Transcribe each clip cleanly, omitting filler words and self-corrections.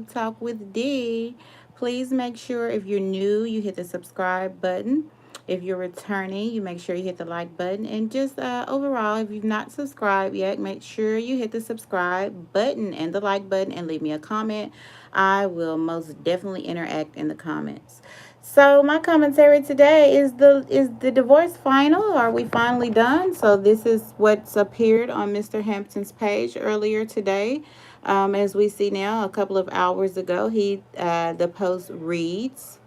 Talk with D. Please make sure if you're new, you hit the subscribe button. If you're returning, you make sure you hit the like button. And just overall, if you've not subscribed yet, make sure you hit the subscribe button and the like button and leave me a comment. I will most definitely interact in the comments. So my commentary today is the divorce final? Are we finally done? So this is what's appeared on Mr. Hampton's page earlier today. As we see now, a couple of hours ago, the post reads,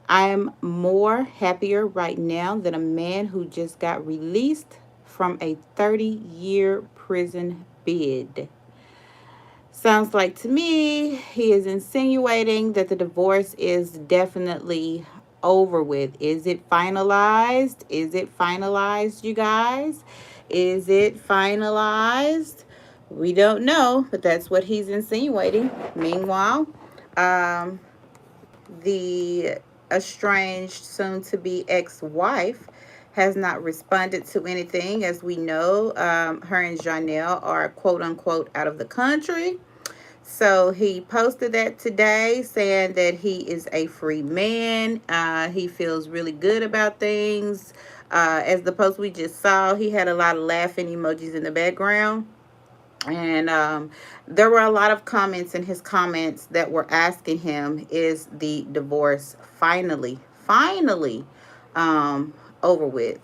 "I am more happier right now than a man who just got released from a 30-year prison bid." Sounds like to me he is insinuating that the divorce is definitely over with. Is it finalized? Is it finalized, you guys? Is it finalized? We don't know, but that's what he's insinuating. Meanwhile, um, the estranged, soon to be ex wife has not responded to anything. As we know, her and Janelle are quote unquote out of the country. So he posted that today saying that he is a free man. He feels really good about things. As the post we just saw, he had a lot of laughing emojis in the background. And there were a lot of comments in his comments that were asking him, is the divorce finally over with?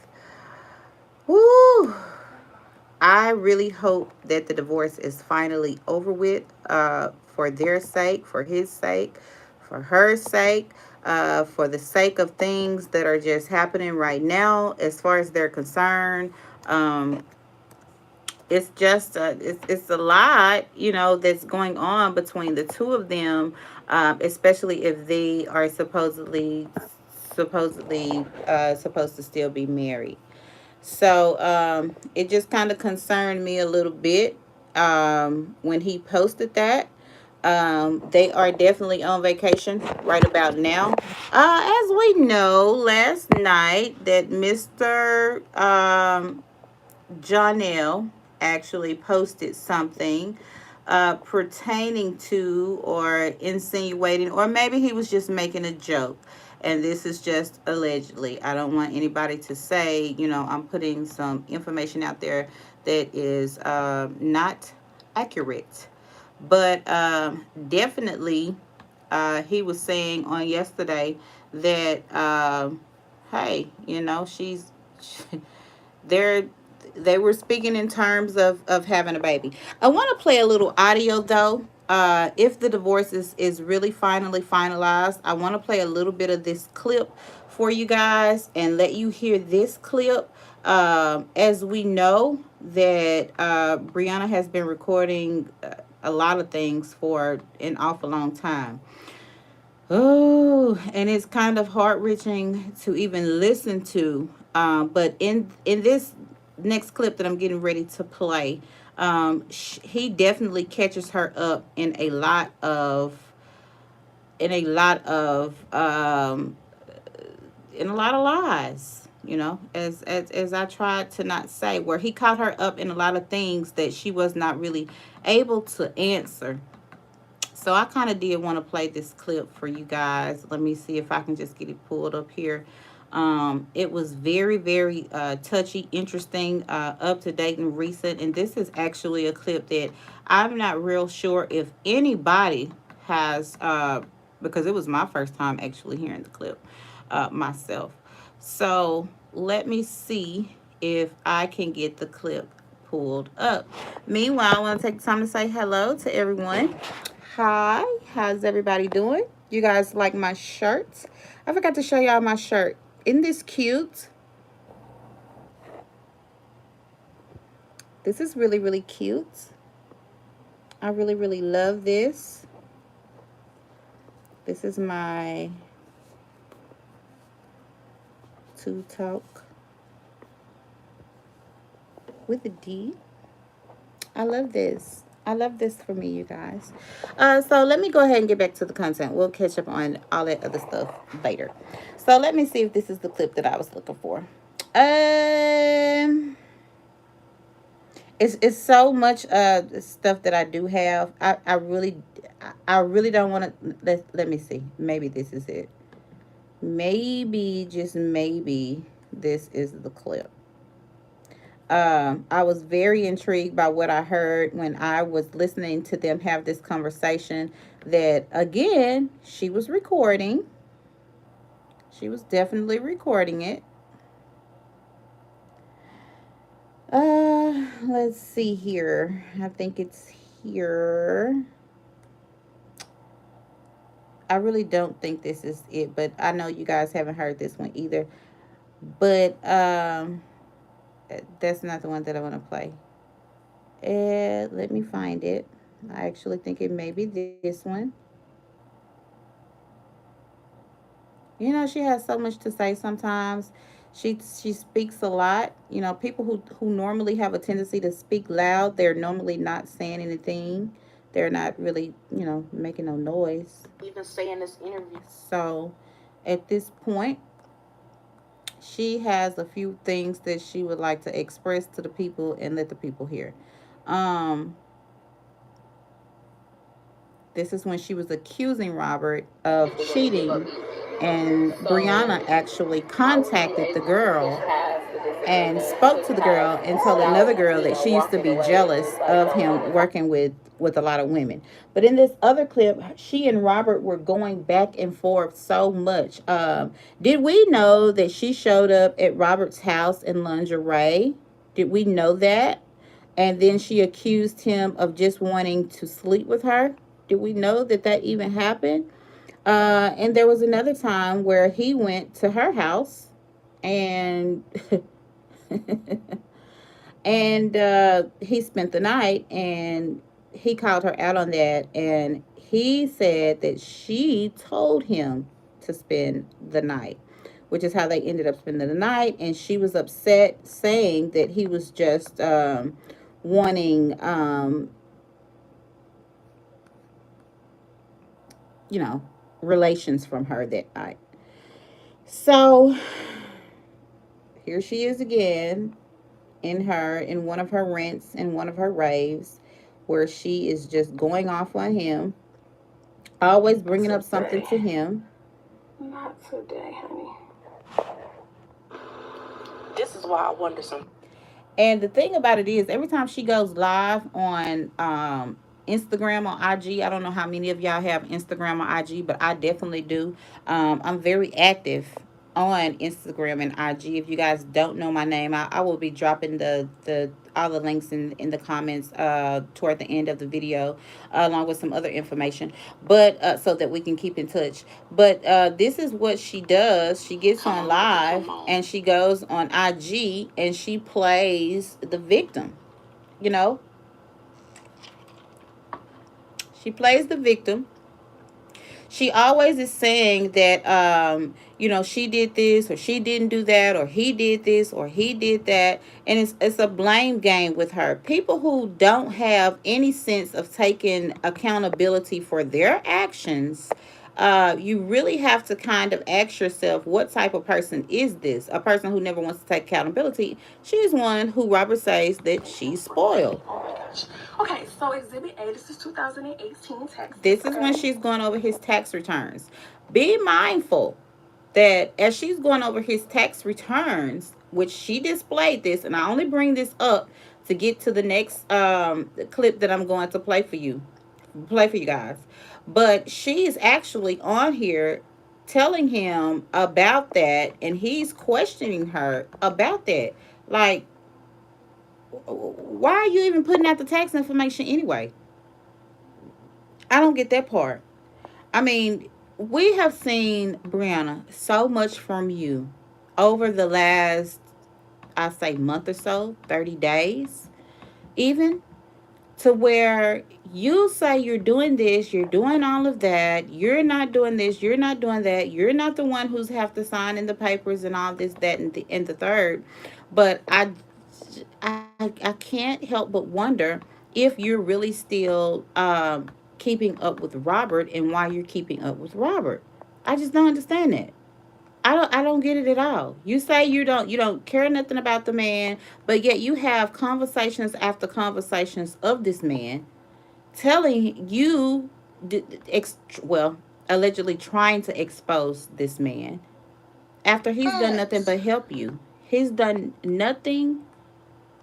Woo! I really hope that the divorce is finally over with, for their sake, for his sake, for her sake, for the sake of things that are just happening right now as far as they're concerned. It's just it's a lot, that's going on between the two of them, especially if they are supposedly supposed to still be married. So it just kind of concerned me a little bit when he posted that. They are definitely on vacation right about now. As we know, last night that Mr. Jonell actually posted something pertaining to or insinuating, or maybe he was just making a joke. And this is just allegedly. I don't want anybody to say, I'm putting some information out there that is not accurate. But definitely, he was saying on yesterday that, hey, she's. they're they were speaking in terms of having a baby. I want to play a little audio though. If the divorce is really finally finalized, I want to play a little bit of this clip for you guys and let you hear this clip. As we know that Brianna has been recording a lot of things for an awful long time. Oh, and it's kind of heart wrenching to even listen to. But in this next clip that I'm getting ready to play, he definitely catches her up in a lot of in a lot of lies. As I tried to not say, where he caught her up in a lot of things that she was not really able to answer. So I kind of did want to play this clip for you guys. Let me see if I can just get it pulled up here. It was very, very touchy, interesting, up to date and recent. And this is actually a clip that I'm not real sure if anybody has, because it was my first time actually hearing the clip myself. So let me see if I can get the clip pulled up. Meanwhile, I want to take the time to say hello to everyone. Hi, how's everybody doing? You guys like my shirt? I forgot to show y'all my shirt. Isn't this cute? This is really, really cute. I really, really love this. This is my to talk with a D. I love this. I love this for me, you guys. So let me go ahead and get back to the content. We'll catch up on all that other stuff later. So let me see if this is the clip that I was looking for. It's so much stuff that I do have. I really don't want to. Let me see. Maybe this is it. Maybe, just maybe, this is the clip. I was very intrigued by what I heard when I was listening to them have this conversation. That again, she was recording. She was definitely recording it. Let's see here. I think it's here. I really don't think this is it, but I know you guys haven't heard this one either. But that's not the one that I want to play. Let me find it. I actually think it may be this one. You know, she has so much to say sometimes. She speaks a lot. You know, people who normally have a tendency to speak loud, they're normally not saying anything. They're not really, making no noise. Even saying this interview. So, at this point, she has a few things that she would like to express to the people and let the people hear. Um, This is when she was accusing Robert of cheating, and Brianna actually contacted the girl and spoke to the girl and told another girl that she used to be jealous of him working with a lot of women. But in this other clip, she and Robert were going back and forth so much. Did we know that she showed up at Robert's house in lingerie? Did we know that? And then she accused him of just wanting to sleep with her. Did we know that that even happened? And there was another time where he went to her house and he spent the night, and he called her out on that, and he said that she told him to spend the night, which is how they ended up spending the night. And she was upset, saying that he was just wanting you know relations from her that night. So here she is again, in one of her rants, in one of her raves, where she is just going off on him, always bringing up something to him. Not today, honey. This is why I wonder some. And the thing about it is, every time she goes live on Instagram or IG, I don't know how many of y'all have Instagram or IG, but I definitely do. I'm very active on Instagram and IG. If you guys don't know my name, I will be dropping the all the links in the comments toward the end of the video, along with some other information, but so that we can keep in touch. But this is what she does. She gets on live and she goes on IG and she plays the victim. You know, she plays the victim. She always is saying that she did this, or she didn't do that, or he did this, or he did that. And it's a blame game with her. People who don't have any sense of taking accountability for their actions, you really have to kind of ask yourself, what type of person is this? A person who never wants to take accountability. She's one who Robert says that she's spoiled. Oh my gosh. Okay, so Exhibit A, this is 2018 tax. This is when she's going over his tax returns. Be mindful that as she's going over his tax returns, which she displayed this, and I only bring this up to get to the next clip that I'm going to play for you guys. But she's actually on here telling him about that, and he's questioning her about that. Like, why are you even putting out the tax information anyway? I don't get that part. I mean, we have seen, Brianna, so much from you over the last, I say, month or so, 30 days, even, to where you say you're doing this, you're doing all of that, you're not doing this, you're not doing that, you're not the one who's have to sign in the papers and all this, that, and the third. But I can't help but wonder if you're really still keeping up with Robert, and why you're keeping up with Robert. I just don't understand that. I don't get it at all. You say you don't care nothing about the man, but yet you have conversations after conversations of this man telling you, well, allegedly trying to expose this man after he's done nothing but help you. He's done nothing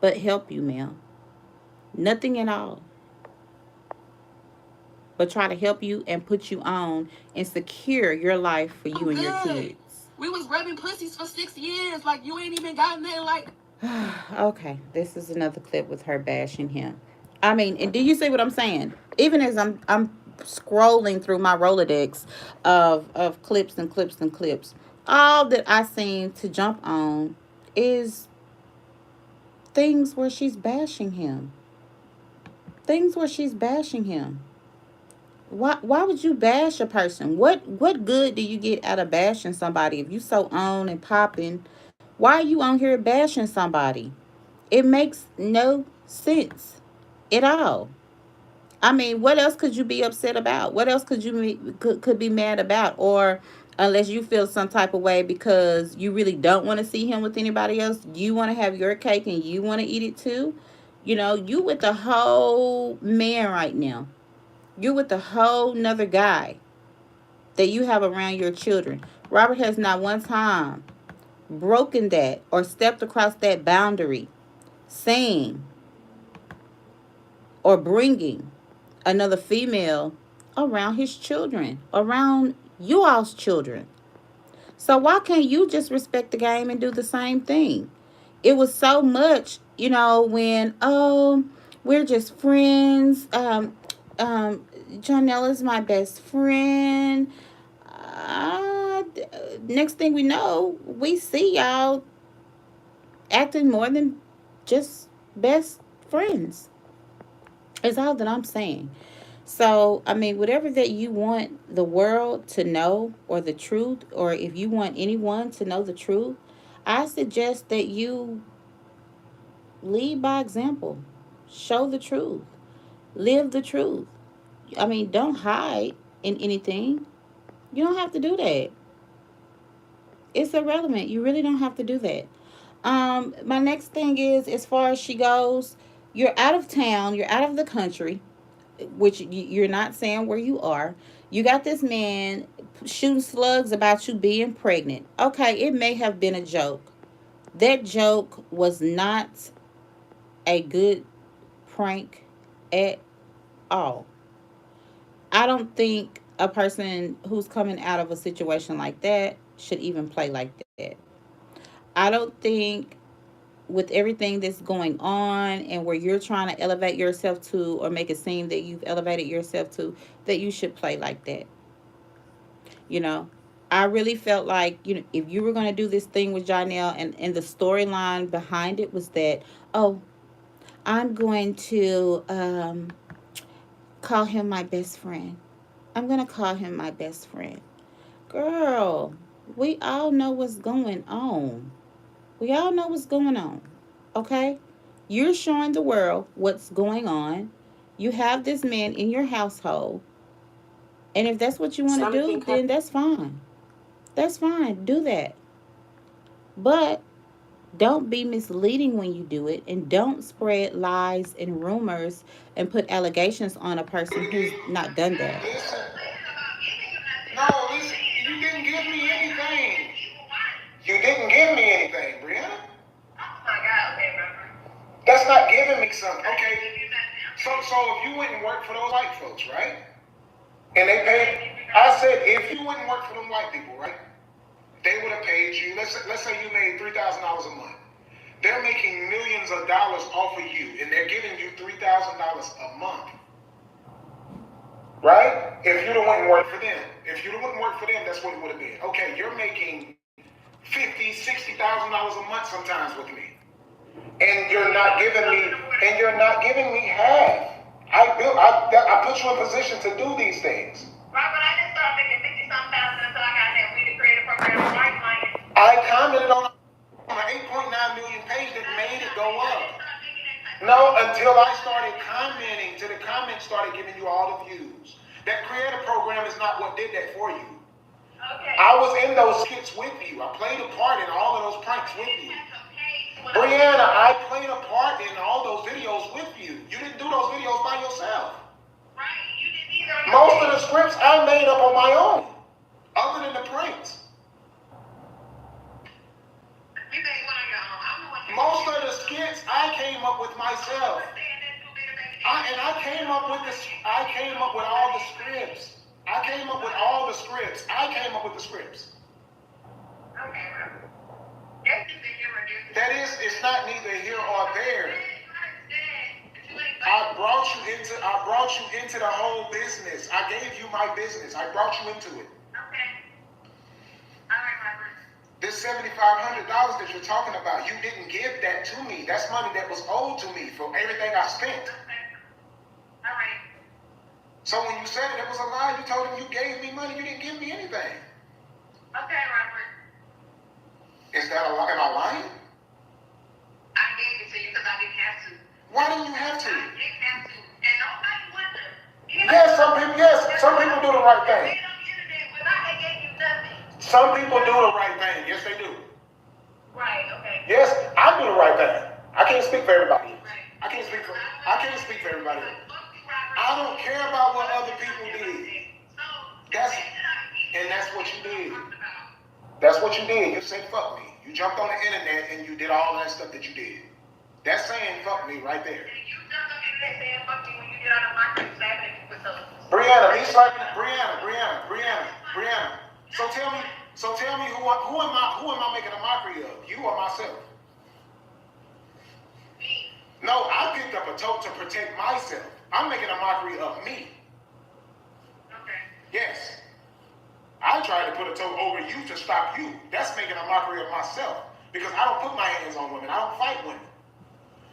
but help you, ma'am. Nothing at all. But try to help you and put you on and secure your life for you and your kids. We was rubbing pussies for 6 years. Like, you ain't even gotten there. Like, okay, this is another clip with her bashing him. I mean, and do you see what I'm saying? Even as I'm scrolling through my Rolodex of clips and clips and clips, all that I seem to jump on is things where she's bashing him. Things where she's bashing him. Why would you bash a person? What good do you get out of bashing somebody if you so on and popping? Why are you on here bashing somebody? It makes no sense at all. I mean, what else could you be upset about? What else could could be mad about? Or unless you feel some type of way because you really don't want to see him with anybody else, you want to have your cake and you want to eat it too. You know, you with the whole man right now. You with the whole nother guy that you have around your children. Robert has not one time broken that or stepped across that boundary saying or bringing another female around his children, around you all's children. So why can't you just respect the game and do the same thing? It was so much, when we're just friends. Janelle is my best friend. Next thing we know, we see y'all acting more than just best friends. Is all that I'm saying. So, I mean, whatever that you want the world to know or the truth, or if you want anyone to know the truth, I suggest that you lead by example. Show the truth. Live the truth. I mean, don't hide in anything. You don't have to do that. It's irrelevant. You really don't have to do that. My next thing is, as far as she goes, you're out of town, you're out of the country, which you're not saying where you are. You got this man shooting slugs about you being pregnant. Okay, it may have been a joke. That joke was not a good prank at all. I don't think a person who's coming out of a situation like that should even play like that. I don't think with everything that's going on and where you're trying to elevate yourself to or make it seem that you've elevated yourself to, that you should play like that. You know, I really felt like, if you were going to do this thing with Janelle, and the storyline behind it was that, oh, I'm going to call him my best friend. I'm going to call him my best friend. Girl, we all know what's going on. We all know what's going on. Okay? You're showing the world what's going on. You have this man in your household. And if that's what you want to do, then that's fine. That's fine. Do that. But don't be misleading when you do it. And don't spread lies and rumors and put allegations on a person who's not done that. Listen. No, listen. You didn't give me anything. You didn't give me anything, Brianna. Oh my God, okay, remember. That's not giving me something. Okay. So if you went and worked for those white folks, right? And they paid, I said, if you wouldn't work for them white people, right? They would have paid you, let's say you made $3,000 a month. They're making millions of dollars off of you, and they're giving you $3,000 a month. Right? If you'd have went and worked for them. If you'd have went and worked for them, that's what it would have been. Okay, you're making $50,000, $60,000 a month sometimes with me. And you're not giving me half. I put you in position to do these things. Right, but I just started making 50-something thousand until I got that We the Creative program for my clients. I commented on an 8.9 million page that made it go up. No, until I started commenting, till the comments started giving you all the views. That creative program is not what did that for you. I was in those skits with you. I played a part in all of those pranks with you. Brianna, I played a part in all those videos with you. You didn't do those videos by yourself. Right, you didn't either. Most of the scripts I made up on my own, other than the pranks. You made one on your own. I'm the one. Most of the skits I came up with myself. I came up with this. I came up with all the scripts. I came up with all the scripts. I came up with the scripts. Okay. That is, it's not neither here or there. I brought you into the whole business. I gave you my business. I brought you into it. Okay. All right, Robert. This $7,500 that you're talking about, you didn't give that to me. That's money that was owed to me for everything I spent. Okay. All right. So when you said it was a lie, you told him you gave me money. You didn't give me anything. Okay, Robert. Is that a lie? Am I lying? I gave it to you because I didn't have to. Why didn't you have to? I didn't have to. And nobody would have. Some people do the right thing. Some people do the right thing. Yes, they do. Right, okay. Yes, I do the right thing. I can't speak for everybody. Right. I can't speak for everybody. I don't care about what other people did. That's what you did. That's what you did. You said fuck me. You jumped on the internet and you did all that stuff that you did. That's saying fuck me right there. And you jumped on the internet saying fuck me when you did all the mockery slapping at people. Brianna, me slapping Brianna. So tell me who am I making a mockery of? You or myself? Me. No, I picked up a tote to protect myself. I'm making a mockery of me. Okay. Yes. I tried to put a tote over you to stop you. That's making a mockery of myself. Because I don't put my hands on women. I don't fight women.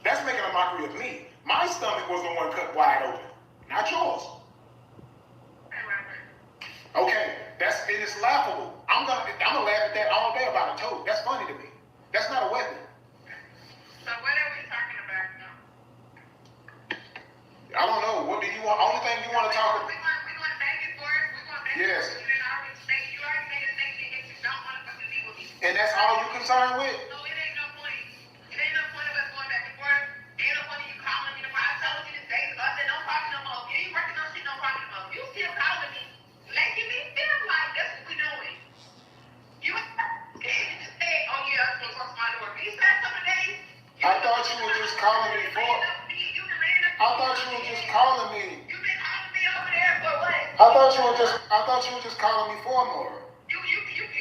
That's making a mockery of me. My stomach was the one cut wide open. Not yours. Okay, it is laughable. I'm gonna laugh at that all day about a tote. That's funny to me. That's not a weapon. So what are we talking about now? I don't know. What do you want? Only thing you want to talk about? We're going to beg it for it. We're going to beg it for it. You already made a statement that you don't want to fucking be with me. And that's all you're concerned with? No, it ain't no point. It ain't no point of us going back and forth. It ain't no point of you calling me. I told you this day. I said don't talk no more. You ain't working on shit, don't talk no more. You still calling me. Making me feel like that's what we're doing. You just said, oh yeah, I'm supposed to talk to my door. You said something days. I thought you were just calling me for. I thought you were just calling me. You've been calling me over there for what? I thought you were just calling me for more. You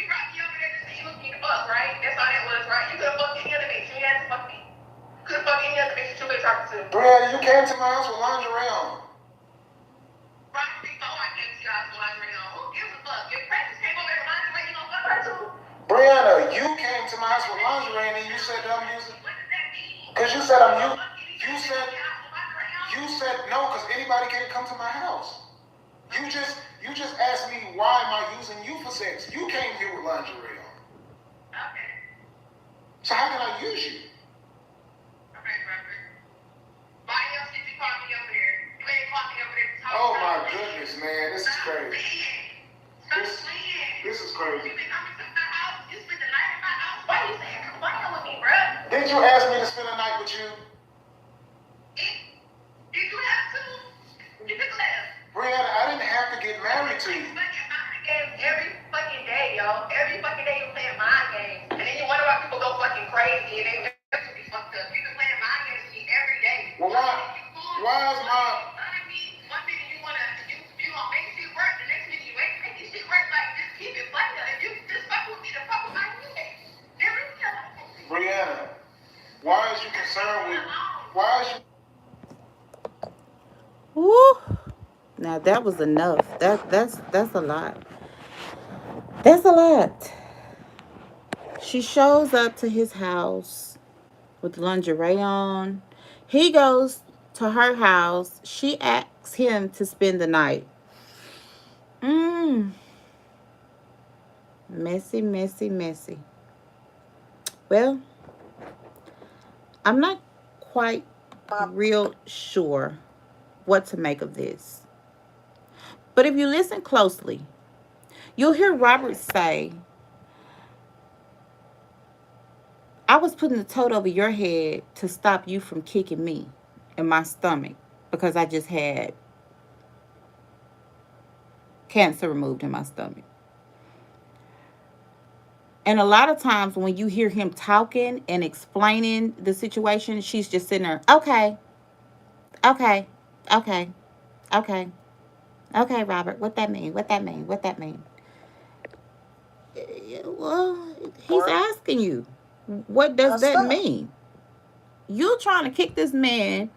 brought me over there to see you was me to fuck, right? That's all that was, right? You could have fucked any other bitch. You ain't had to fuck me. Could have fucked any other bitch that you been talking to. Brianna, you came to my house with lingerie on. Right before I came to your house with lingerie on. Who gives a fuck? If Precious came over there with lingerie, you gonna fuck her too? Brianna, you came to my house with lingerie and then you said that I'm using. What does that mean? Because you said I'm using. You said no, because anybody can't come to my house. You just asked me why am I using you for sex? You came here with lingerie on. Okay. So how can I use you? Okay, Robert. Why else did you call me over there? You ain't call me over there to talk. Oh my goodness, man, this is crazy. This is crazy. You been coming to my house? You spend the night in my house? Why you saying come playing with me, bro? Did you ask me to spend the night with you? Did you have to? You could have. Brianna, I didn't have to get married to you. Every fucking day, yo. Every fucking day you playing mind games. And then you wonder why people go fucking crazy and they have to be fucked up. You been playing mind games with me every day. Well, why is my... One minute you wanna make shit work, the next minute you ain't making shit work. Like, just keep it playing. If you just fuck with me, the fuck with my music. Brianna, why is you concerned with... Why is you... Woo. Now that was enough. That's a lot. That's a lot. She shows up to his house with lingerie on. He goes to her house. She asks him to spend the night. Messy, messy, messy. Well, I'm not quite real sure what to make of this. But if you listen closely, You'll hear Robert say, I was putting the tote over your head to stop you from kicking me in my stomach because I just had cancer removed in my stomach. And a lot of times when you hear him talking and explaining the situation, she's just sitting there, okay, okay, okay, okay, okay, Robert, what that mean? What that mean? What that mean? Well, he's asking you, what does that mean? You're trying to kick this man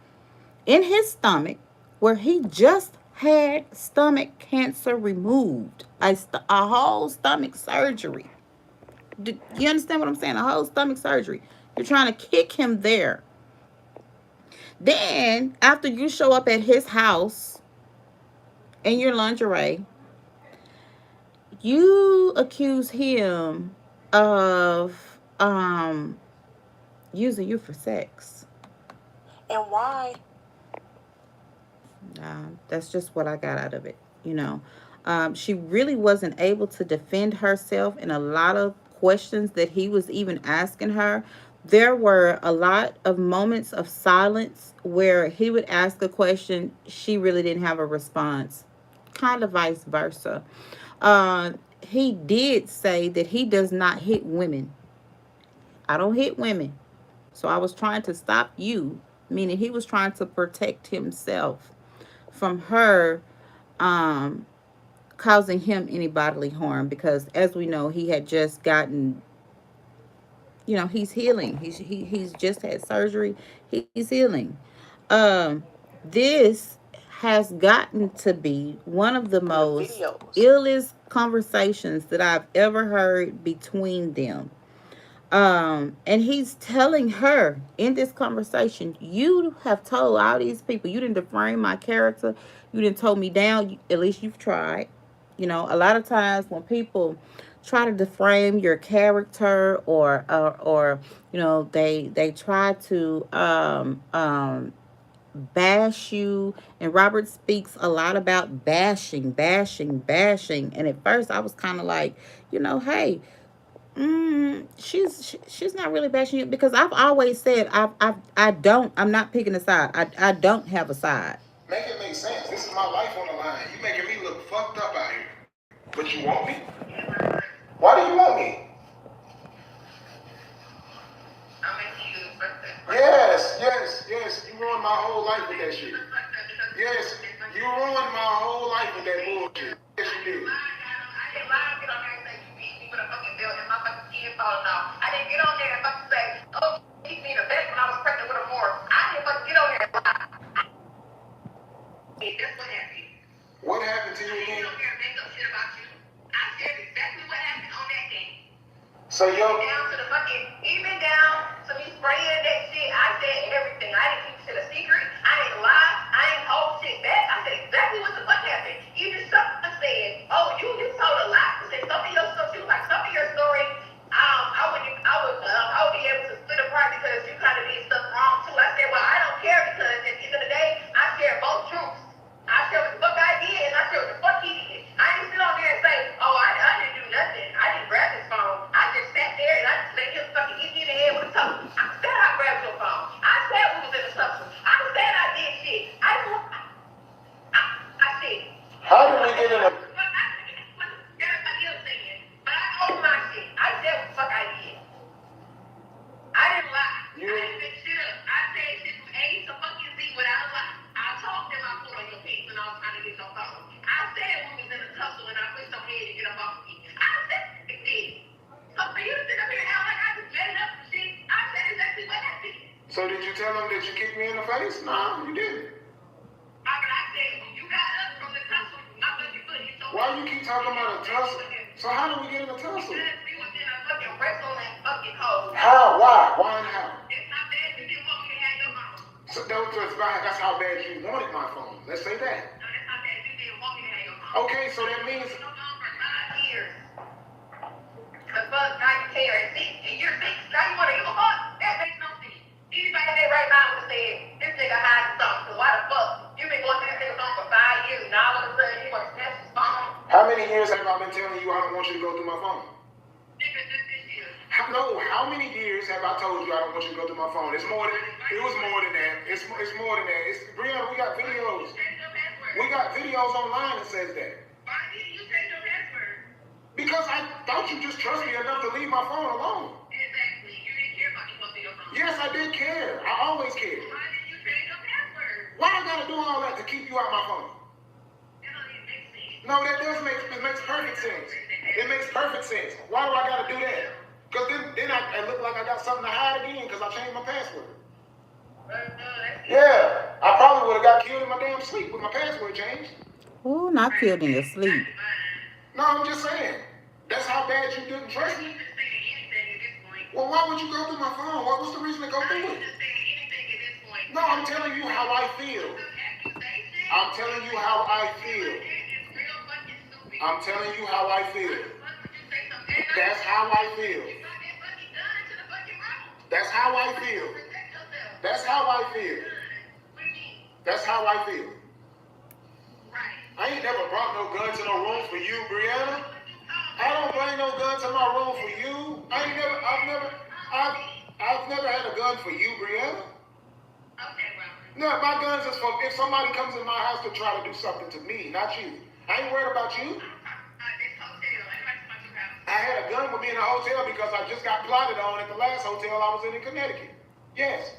in his stomach where he just had stomach cancer removed, a whole stomach surgery. Do you understand what I'm saying? A whole stomach surgery. You're trying to kick him there. Then, after you show up at his house in your lingerie, you accuse him of using you for sex. And why? That's just what I got out of it. You know, she really wasn't able to defend herself in a lot of questions that he was even asking her. There were a lot of moments of silence where he would ask a question, she really didn't have a response, kind of vice versa. He did say that he does not hit women. I don't hit women. So I was trying to stop you, meaning he was trying to protect himself from her um, causing him any bodily harm because, as we know, he had just gotten, he's healing. He's just had surgery. He's healing. Um, this has gotten to be one of the most illest conversations that I've ever heard between them. And he's telling her in this conversation, you have told all these people, you didn't defame my character, you didn't told me down, at least you've tried. A lot of times when people try to defame your character or they try to bash you, and Robert speaks a lot about bashing. And at first I was kind of like, hey, she's not really bashing you because I've always said I'm not picking a side. I don't have a side. Make it make sense. This is my life on the line. You making me look fucked up out here. But you want me? Why do you want me? Yes. You ruined my whole life with that shit. Yes, you ruined my whole life with that bullshit. Yes, you did. I didn't get on there and fucking say, oh, he me the best when I was pregnant with a more. I didn't fucking get on there and lie. That's what happened. What happened to you again? I didn't get on there and make up shit about you. I said exactly what happened on that game. So yo, down to the fucking, even down to me spraying that shit, I said everything. I didn't keep shit a secret. I didn't lie. I didn't hold shit back. I said exactly what the fuck happened. Even someone said, oh, you told a lie. I said some of your stuff, she was like, some of your story, I would be able to split apart because you kind of did stuff wrong too. I said, well, I don't care because at the end of the day, I share both truths. I share what the fuck I did and I share what the fuck he did. I didn't sit on there and say, oh, I didn't do nothing. I didn't grab his phone. I just sat there and I just let him fucking hit me in the head with a tussle. I said I grabbed your phone. I said we was in a tussle. I said I did shit. I said. How did we get in a... Everybody else saying. But I own my shit. I said what the fuck I did. I didn't lie. I didn't make shit up. I said shit from A to fucking Z without a lie. I told them I put on your page when I was trying to get your phone. I said we was in a tussle and I pushed your head to get up off of me. I said it did. So for you to sit up here and act like I just made it up and shit, I said exactly what happened. So did you tell them that you kicked me in the face? No, you didn't. I said when you got up from the tussle, I thought you put it. Why you keep talking about a tussle? So how did we get in a tussle? Because we was in a fucking wrestle and fucking cold. How? Why? Why and how? It's not bad you didn't want me to have your phone. So that's how bad you wanted my phone. Let's say that. No, that's not bad. You didn't want me to have your phone. Okay, so that means... Your phone for 5 years. The fuck, now you care. And you're 6. Now you want to give a fuck? That makes no sense. Anybody that right now would have said, this nigga hiding something. So why the fuck? You been going through this nigga phone for 5 years. Now all of a sudden you want to snatch his phone. How many years years have I been telling you I don't want you to go through my phone? How many years have I told you I don't want you to go through my phone? It was more than that. It's more than that. Brianna, we got videos. We got videos online that says that. Why didn't you change your password? Because I thought you just trust me enough to leave my phone alone. Exactly. You didn't care about me going through your phone. Yes, I did care. I always cared. Why didn't you change your password? Why I gotta do all that to keep you out my phone? That don't even make sense. No, that does make it makes perfect sense. It makes perfect sense. Why do I gotta do that? Because then I look like I got something to hide again because I changed my password. Yeah, I probably would have got killed in my damn sleep with my password changed. Oh, not killed in your sleep. No, I'm just saying. That's how bad you didn't trust me. Well, why would you go through my phone? What was the reason to go through it? No, I'm telling you how I feel. I'm telling you how I feel. I'm telling you how I feel. That's how I feel. That's how I feel. That's how I feel. That's how I feel. I ain't never brought no gun to no room for you, Brianna. I don't bring no gun to my room for you. I've never had a gun for you, Brianna. No, my guns is for if somebody comes in my house to try to do something to me, not you. I ain't worried about you. I had a gun with me in a hotel because I just got plotted on at the last hotel I was in Connecticut. Yes.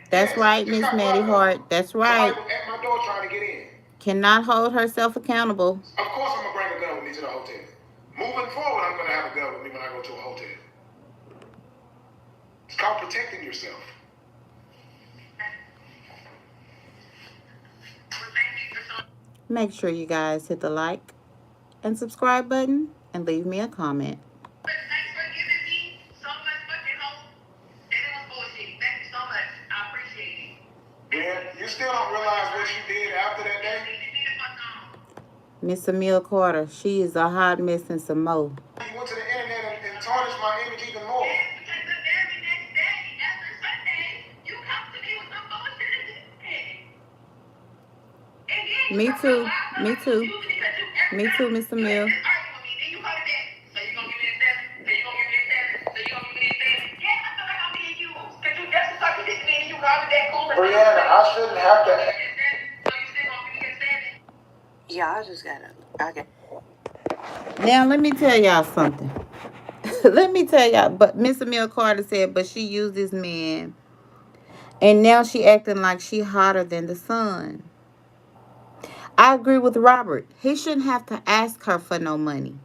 That's right, Miss Maddie Hart. That's right. Somebody was at my door trying to get in. Cannot hold herself accountable. Of course I'm going to bring a gun with me to the hotel. Moving forward, I'm going to have a gun with me when I go to a hotel. It's called protecting yourself. Make sure you guys hit the like and subscribe button and leave me a comment. Thanks for giving me so much fucking hope. And it was bullshit. Thank you so much. I appreciate it. Yeah, you still don't realize what you did after that day? Miss Emil Carter, she is a hot mess and some more. You went to the internet and tarnished my image even more. Because the very next day, after Sunday, you come to me with some bullshit. Me too. Me too. Me too, Miss Emil. Brianna, I shouldn't have to. Yeah, I just gotta. Okay. Now let me tell y'all something. Let me tell y'all. But Miss Emil Carter said, but she used this man, and now she acting like she hotter than the sun. I agree with Robert. He shouldn't have to ask her for no money.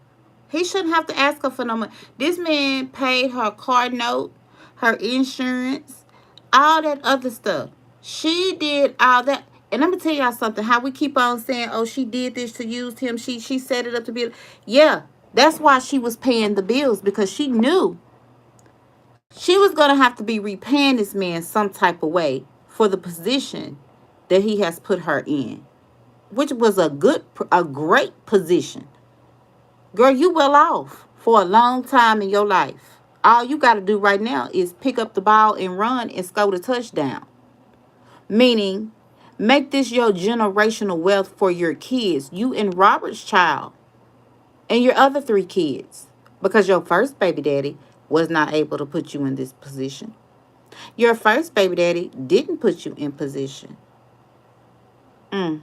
He shouldn't have to ask her for no money. This man paid her car note, her insurance, all that other stuff. She did all that. And let me tell y'all something. How we keep on saying, oh, she did this to use him. She set it up to be. Yeah, that's why she was paying the bills, because she knew she was going to have to be repaying this man some type of way for the position that he has put her in, which was a great position. Girl, you well off for a long time in your life. All you got to do right now is pick up the ball and run and score the touchdown. Meaning, make this your generational wealth for your kids, you and Robert's child, and your other 3 kids. Because your first baby daddy was not able to put you in this position. Your first baby daddy didn't put you in position. And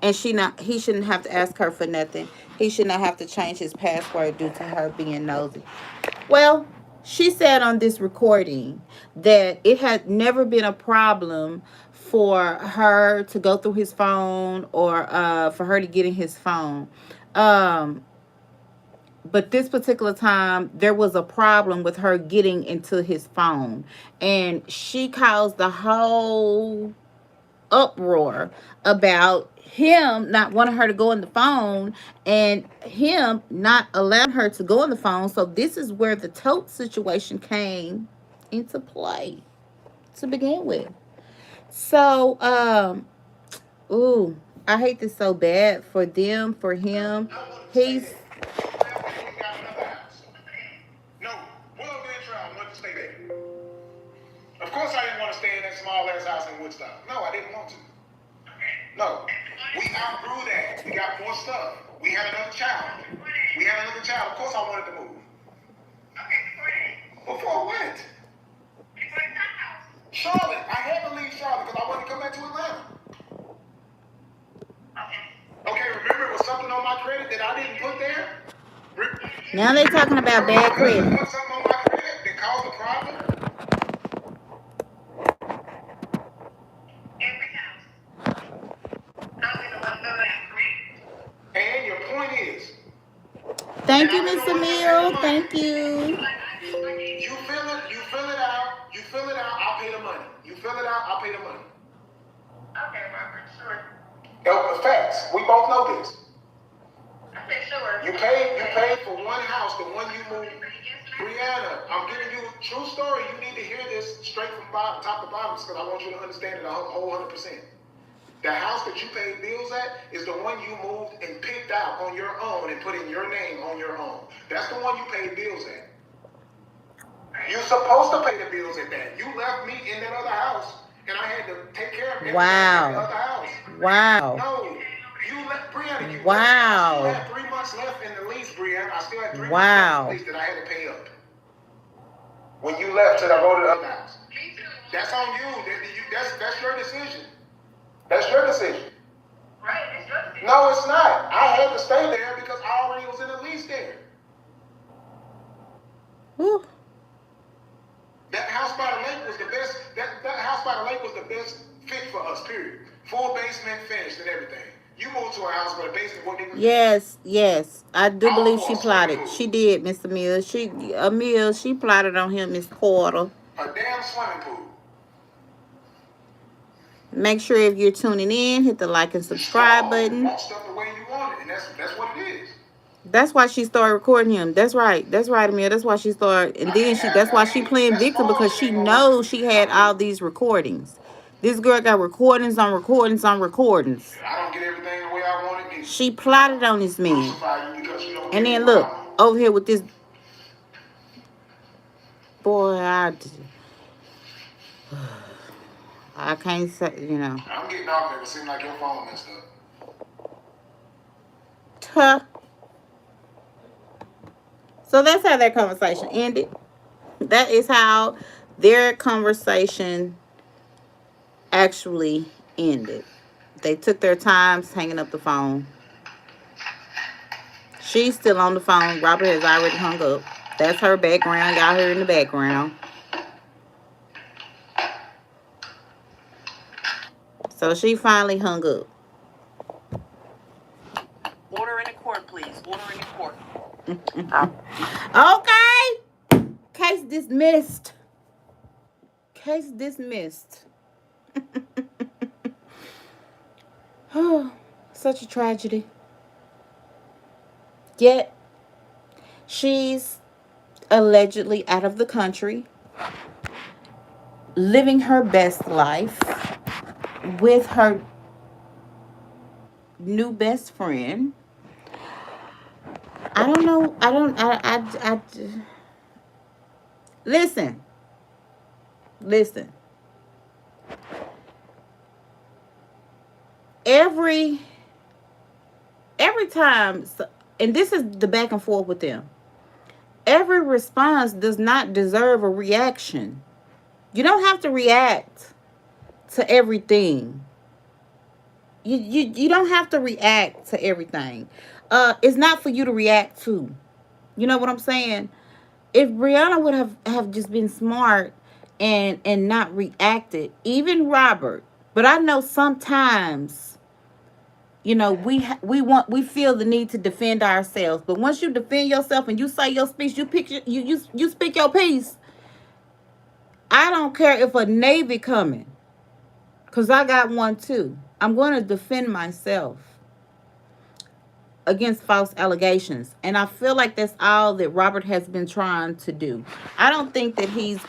he shouldn't have to ask her for nothing. He should not have to change his password due to her being nosy. Well, she said on this recording that it had never been a problem for her to go through his phone or for her to get in his phone. But this particular time, there was a problem with her getting into his phone. And she caused the whole uproar about him not wanting her to go on the phone and him not allowing her to go on the phone. So this is where the tote situation came into play to begin with. So I hate this so bad for them, for him. He's No, well, then try. I wanted to stay there. Of course, I didn't want to stay in that small ass house in Woodstock. No, I didn't want to. Okay. No. We outgrew that. We got more stuff. We had another child. We had another child. Of course I wanted to move. Before what? Charlotte. I had to leave Charlotte because I wanted to come back to Atlanta. Okay, remember it was something on my credit that I didn't put there? Now they're talking about bad credit. Put something on my credit that caused a problem? And your point is, Thank you, Miss Emile. Thank you. you fill it out, I'll pay the money. You fill it out, I'll pay the money. Okay, Robert, sure. Facts. We both know this. Okay, sure. You paid for one house, the one you moved. Brianna, I'm giving you a true story. You need to hear this straight from top to bottom because I want you to understand it a whole 100%. The house that you paid bills at is the one you moved and picked out on your own and put in your name on your own. That's the one you paid bills at. You're supposed to pay the bills at that. You left me in that other house, and I had to take care of everything in the other house. Wow. No, you left Brianna. Wow. I still had 3 months left in the lease, Brianna. I still had 3 months left in the lease that I had to pay up. When you left, till I go to the other house. That's on you. That's your decision. That's your decision. Right, it's your decision. No, it's not. I had to stay there because I already was in the lease there. Whew. That house by the lake was the best. That house by the lake was the best fit for us. Period. Full basement, finished, and everything. You moved to a house where the basement wasn't even. Yes. I do believe she plotted. She did, Mr. Emile. She plotted on him, Miss Porter. A damn swimming pool. Make sure if you're tuning in, hit the like and subscribe button. Stuff the way you want it, and that's what it is. That's why she started recording him. That's right, Emile. That's why she started, and then that's why she playing victim because she knows she had all these recordings. This girl got recordings on recordings on recordings. I don't get everything the way I want it. She plotted on this man, and then look over here with this boy. I can't say, I'm getting off there. It seems like your phone messed up. Huh. So that's how their conversation ended. That is how their conversation actually ended. They took their times hanging up the phone. She's still on the phone. Robert has already hung up. That's her background. Y'all hear in the background. So she finally hung up. Order in the court, please. Order in the court. Okay. Case dismissed. Case dismissed. Oh, such a tragedy. Yet, she's allegedly out of the country, living her best life with her new best friend. I don't know. Listen. Every time, and this is the back and forth with them. Every response does not deserve a reaction. You don't have to react to everything. You don't have to react to everything. It's not for you to react to. You know what I'm saying? If Brianna would have just been smart and not reacted, even Robert. But I know sometimes, we feel the need to defend ourselves. But once you defend yourself and you say your speech, you speak your piece. I don't care if a Navy coming, because I got one too. I'm going to defend myself against false allegations. And I feel like that's all that Robert has been trying to do. I don't think that he's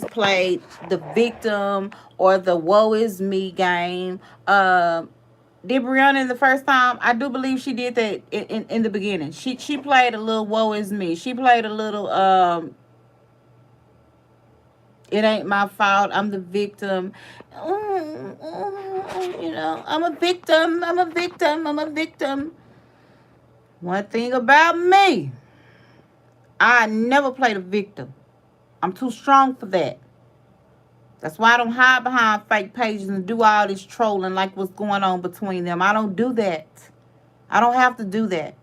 played the victim or the woe is me game. Did Brianna in the first time? I do believe she did that in the beginning. She played a little woe is me. She played a little It ain't my fault. I'm the victim. I'm a victim. I'm a victim. I'm a victim. One thing about me, I never play the victim. I'm too strong for that. That's why I don't hide behind fake pages and do all this trolling like what's going on between them. I don't do that. I don't have to do that.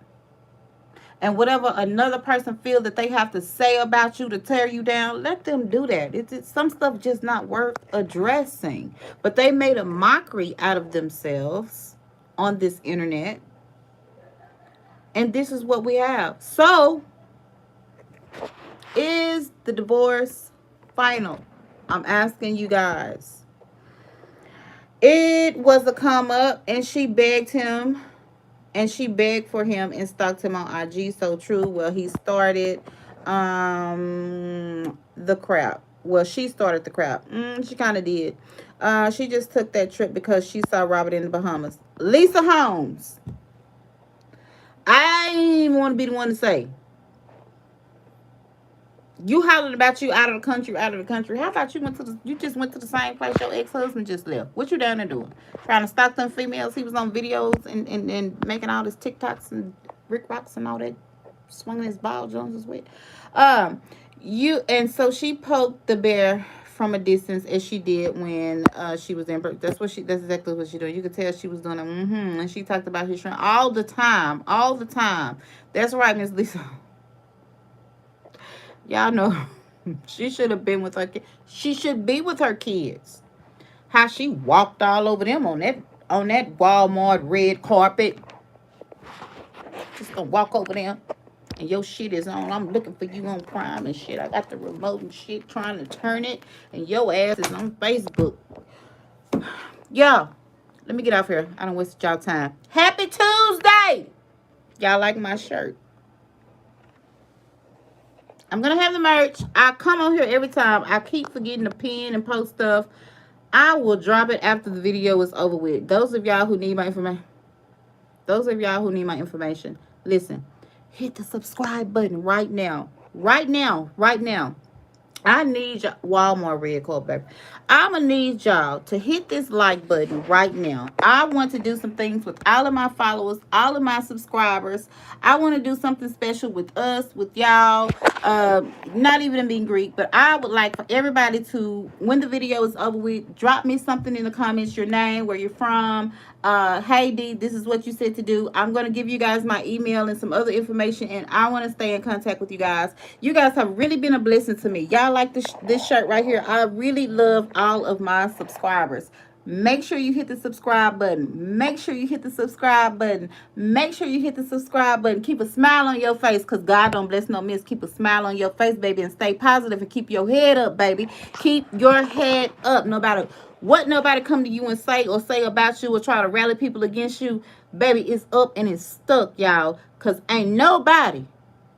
And whatever another person feels that they have to say about you to tear you down, let them do that. Some stuff just not worth addressing. But they made a mockery out of themselves on this internet. And this is what we have. So, is the divorce final? I'm asking you guys. It was a come up, and she begged him, and she begged for him and stalked him on IG. So true. Well, he started the crap. Well, she started the crap. She kind of did. She just took that trip because she saw Robert in the Bahamas. Lisa Holmes. I didn't even want to be the one to say. You hollered about you out of the country, out of the country. How about you just went to the same place your ex-husband just left? What you down there doing? Trying to stalk them females he was on videos and making all his TikToks and Rick Rocks and all that, swinging his ball Joneses with. So she poked the bear from a distance as she did when she was in birth. That's exactly what she doing. You could tell she was doing it. And she talked about his shrimp all the time. That's right, Miss Lisa. Y'all know she should have been with her kids. She should be with her kids. How she walked all over them on that Walmart red carpet. Just gonna walk over them. And your shit is on. I'm looking for you on Prime and shit. I got the remote and shit trying to turn it. And your ass is on Facebook. Y'all, let me get off here. I don't waste y'all time. Happy Tuesday! Y'all like my shirt? I'm going to have the merch. I come on here every time. I keep forgetting to pin and post stuff. I will drop it after the video is over with. Those of y'all who need my information, listen. Hit the subscribe button right now. Right now. I need y'all, Walmart red card, baby. I'm going to need y'all to hit this like button right now. I want to do some things with all of my followers, all of my subscribers. I want to do something special with us, with y'all. Not even in being Greek, but I would like for everybody to, when the video is over with, drop me something in the comments, your name, where you're from. Hey D, this is what you said to do. I'm going to give you guys my email and some other information, and I want to stay in contact with you guys. You guys have really been a blessing to me. Y'all like this shirt right here. I really love all of my subscribers. Make sure you hit the subscribe button. Make sure you hit the subscribe button. Make sure you hit the subscribe button. Keep a smile on your face, because God don't bless no miss. Keep a smile on your face, baby, and stay positive and keep your head up, baby. Keep your head up. No matter what nobody come to you and say about you or try to rally people against you, baby, it's up and it's stuck, y'all, because ain't nobody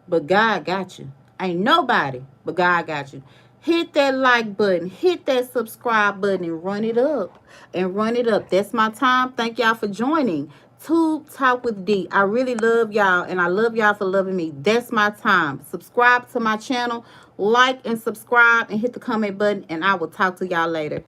but God got you. Ain't nobody but God got you. Hit that like button. Hit that subscribe button and run it up. That's my time. Thank y'all for joining Tube Talk with D. I really love y'all, and I love y'all for loving me. That's my time. Subscribe to my channel. Like and subscribe and hit the comment button, and I will talk to y'all later.